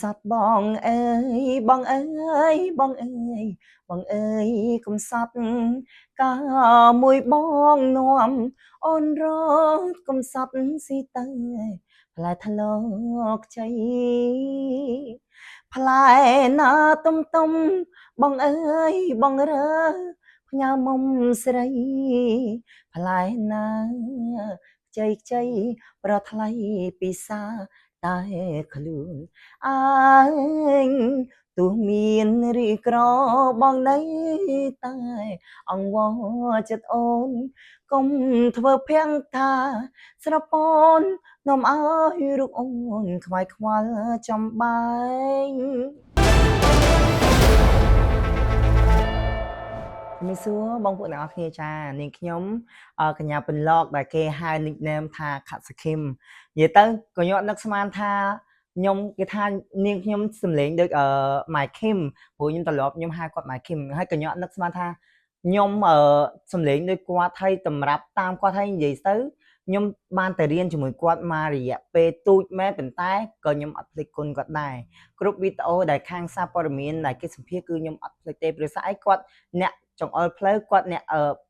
សត្វបងអើយបងអើយបងអើយបងអើយកុំសត្វកាមួយបងនាំអូនរត់កុំសត្វស៊ីទៅផ្លែថ្លោកជ័យផ្លែណាទុំបងអើយបងរើផ្ញើមុំស្រីផ្លែណាខ្ចីប្រថ្លៃពិសាតែខ្លួនអើយទោះមានរីក្របងនៅតែអង្វរចិត្តអូនកុំធ្វើភាំងថាស្រពូននាំឲ្យរូបអូនខ្វាយខ្វល់ចំបែង ជំរាបសួរបងប្អូនទាំងអស់គ្នាចានាងខ្ញុំកញ្ញាពន្លកដែលគេហៅ nickname ថាខាត់សខឹមនិយាយទៅក៏ខ្ញុំអត់នឹកស្មានថាខ្ញុំគេថានាងខ្ញុំសំឡេងដូចម៉ៃខឹមព្រោះខ្ញុំត្រឡប់ខ្ញុំហៅគាត់ម៉ៃខឹមហើយក៏ខ្ញុំអត់នឹកស្មានថាខ្ញុំសំឡេងដូចគាត់ហើយតម្រាប់តាមគាត់ហើយនិយាយទៅខ្ញុំបានទៅរៀនជាមួយគាត់មករយៈពេលទូចមែនប៉ុន្តែក៏ខ្ញុំអត់ភ្លេចគុណគាត់ដែរគ្រប់វីដេអូដែលខាងសារព័ត៌មានដែលគេសម្ភាសគឺខ្ញុំអត់ភ្លេចទេព្រោះស្អីគាត់អ្នកចង្អុលផ្លូវគាត់អ្នក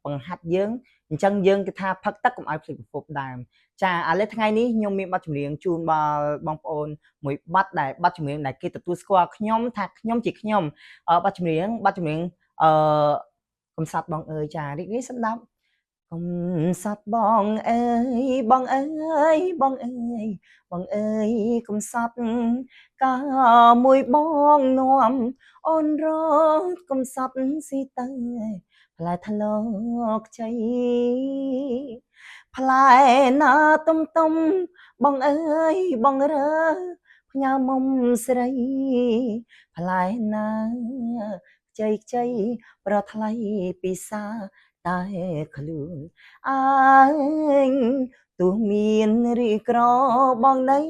បង្ហាត់យើងអញ្ចឹងយើងគេថាផឹកទឹកកុំឲ្យភ្លេចប្រភពដើមចាឥឡូវថ្ងៃនេះខ្ញុំមានបទចម្រៀងជូនដល់បងប្អូនមួយបទចម្រៀងដែលគេទទួលស្គាល់ខ្ញុំថាខ្ញុំជាខ្ញុំបទចម្រៀងអឺកំសត់បងអើយចារីករាយស្ដាប់កំសត់បងអើយបងអើយបងអើយបងអើយកុំសត់កាមួយបងនាំអូនរត់កុំសត់ស៊ីទៅផ្លែថ្លោកជ័យផ្លែណាទុំបងអើយបងរើផ្ញើមុំស្រីផ្លែណាខ្ចីប្រថ្លៃពិសាតែខ្លួនអើយទោះមានរីក្របងនៅ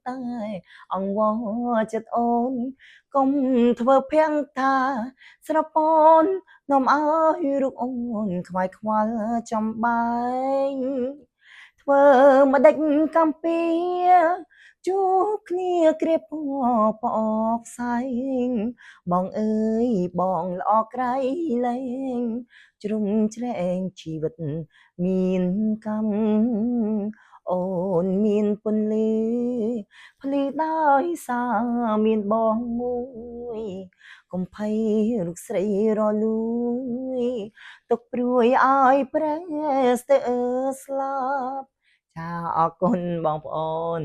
តែអង្វរចិត្តអូនកុំធ្វើភាំងថាស្រពូននាំឲ្យរូបអូនខ្វាយខ្វល់ចំបែងធ្វើម្ដេចកំពី ជួបគ្នាគ្រាពពអផ្សែងបងអើយបងល្អក្រៃលែងជ្រុំជ្រែងជីវិតមានកម្មអូនមានពន្លឺភ្លឺដោយសារមានបងមួយកុំភ័យរូបស្រីរលួយទុកព្រួយឲ្យប្រែស្ទើស្លាប់ចាអរគុណបងប្អូន